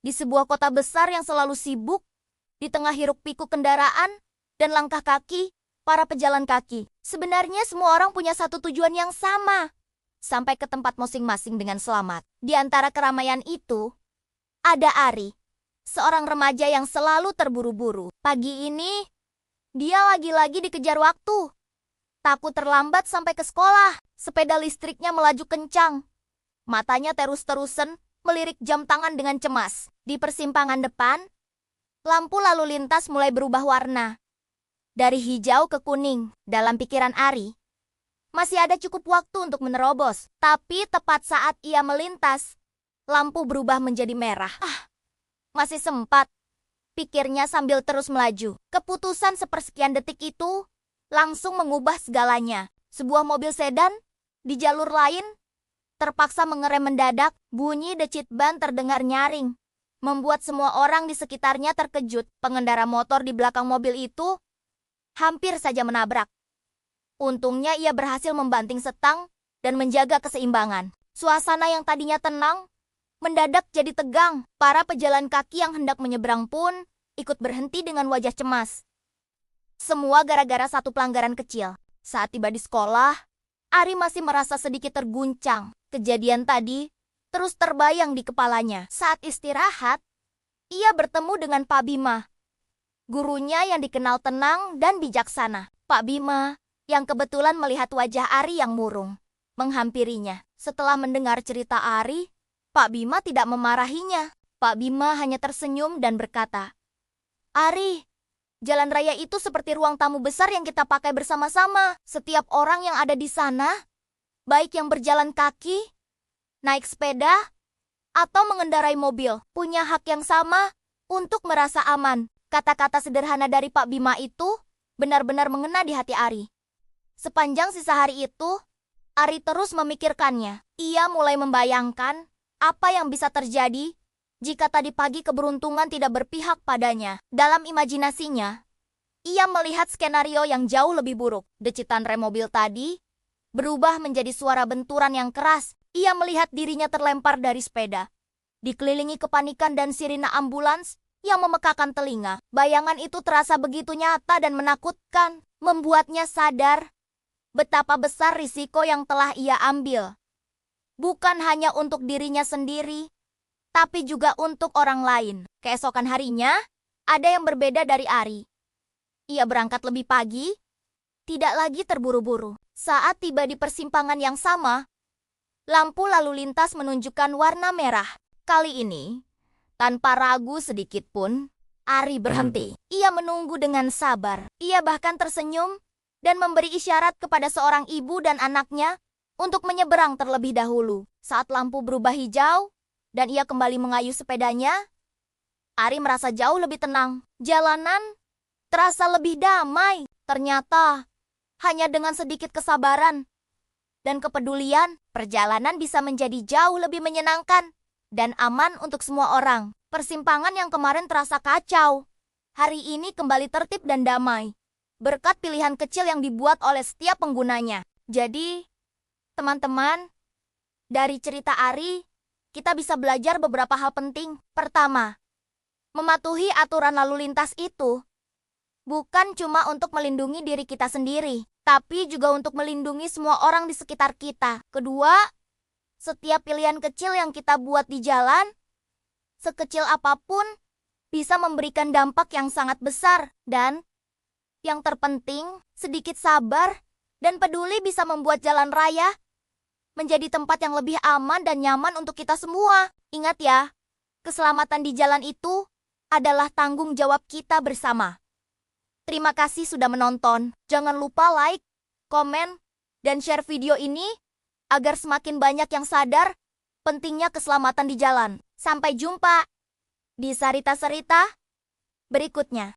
Di sebuah kota besar yang selalu sibuk, di tengah hiruk-pikuk kendaraan dan langkah kaki para pejalan kaki. Sebenarnya semua orang punya satu tujuan yang sama, sampai ke tempat masing-masing dengan selamat. Di antara keramaian itu, ada Ari, seorang remaja yang selalu terburu-buru. Pagi ini, dia lagi-lagi dikejar waktu. Takut terlambat sampai ke sekolah, sepeda listriknya melaju kencang. Matanya terus-terusan melirik jam tangan dengan cemas. Di persimpangan depan, lampu lalu lintas mulai berubah warna. Dari hijau ke kuning. Dalam pikiran Ari, masih ada cukup waktu untuk menerobos. Tapi tepat saat ia melintas, lampu berubah menjadi merah. Masih sempat, pikirnya sambil terus melaju. Keputusan sepersekian detik itu langsung mengubah segalanya. Sebuah mobil sedan di jalur lain terpaksa mengerem mendadak. Bunyi decit ban terdengar nyaring, membuat semua orang di sekitarnya terkejut. Pengendara motor di belakang mobil itu hampir saja menabrak. Untungnya ia berhasil membanting setang dan menjaga keseimbangan. Suasana yang tadinya tenang mendadak jadi tegang. Para pejalan kaki yang hendak menyeberang pun ikut berhenti dengan wajah cemas. Semua gara-gara satu pelanggaran kecil. Saat tiba di sekolah, Ari masih merasa sedikit terguncang. Kejadian tadi terus terbayang di kepalanya. Saat istirahat, ia bertemu dengan Pak Bima, gurunya yang dikenal tenang dan bijaksana. Pak Bima, yang kebetulan melihat wajah Ari yang murung, menghampirinya. Setelah mendengar cerita Ari, Pak Bima tidak memarahinya. Pak Bima hanya tersenyum dan berkata, "Ari, jalan raya itu seperti ruang tamu besar yang kita pakai bersama-sama. Setiap orang yang ada di sana, baik yang berjalan kaki, naik sepeda, atau mengendarai mobil, punya hak yang sama untuk merasa aman." Kata-kata sederhana dari Pak Bima itu benar-benar mengena di hati Ari. Sepanjang sisa hari itu, Ari terus memikirkannya. Ia mulai membayangkan apa yang bisa terjadi jika tadi pagi keberuntungan tidak berpihak padanya. Dalam imajinasinya, ia melihat skenario yang jauh lebih buruk. Decitan rem mobil tadi berubah menjadi suara benturan yang keras. Ia melihat dirinya terlempar dari sepeda, dikelilingi kepanikan dan sirine ambulans yang memekakan telinga. Bayangan itu terasa begitu nyata dan menakutkan, membuatnya sadar betapa besar risiko yang telah ia ambil. Bukan hanya untuk dirinya sendiri, tapi juga untuk orang lain. Keesokan harinya, ada yang berbeda dari Ari. Ia berangkat lebih pagi, tidak lagi terburu-buru. Saat tiba di persimpangan yang sama, lampu lalu lintas menunjukkan warna merah. Kali ini, tanpa ragu sedikit pun, Ari berhenti. Ia menunggu dengan sabar. Ia bahkan tersenyum dan memberi isyarat kepada seorang ibu dan anaknya untuk menyeberang terlebih dahulu. Saat lampu berubah hijau dan ia kembali mengayuh sepedanya, Ari merasa jauh lebih tenang. Jalanan terasa lebih damai. Ternyata, hanya dengan sedikit kesabaran dan kepedulian, perjalanan bisa menjadi jauh lebih menyenangkan dan aman untuk semua orang. Persimpangan yang kemarin terasa kacau, hari ini kembali tertib dan damai, berkat pilihan kecil yang dibuat oleh setiap penggunanya. Jadi, teman-teman, dari cerita Ari, kita bisa belajar beberapa hal penting. Pertama, mematuhi aturan lalu lintas itu bukan cuma untuk melindungi diri kita sendiri, tapi juga untuk melindungi semua orang di sekitar kita. Kedua, setiap pilihan kecil yang kita buat di jalan, sekecil apapun, bisa memberikan dampak yang sangat besar. Dan yang terpenting, sedikit sabar dan peduli bisa membuat jalan raya menjadi tempat yang lebih aman dan nyaman untuk kita semua. Ingat ya, keselamatan di jalan itu adalah tanggung jawab kita bersama. Terima kasih sudah menonton. Jangan lupa like, komen, dan share video ini agar semakin banyak yang sadar pentingnya keselamatan di jalan. Sampai jumpa di cerita-cerita berikutnya.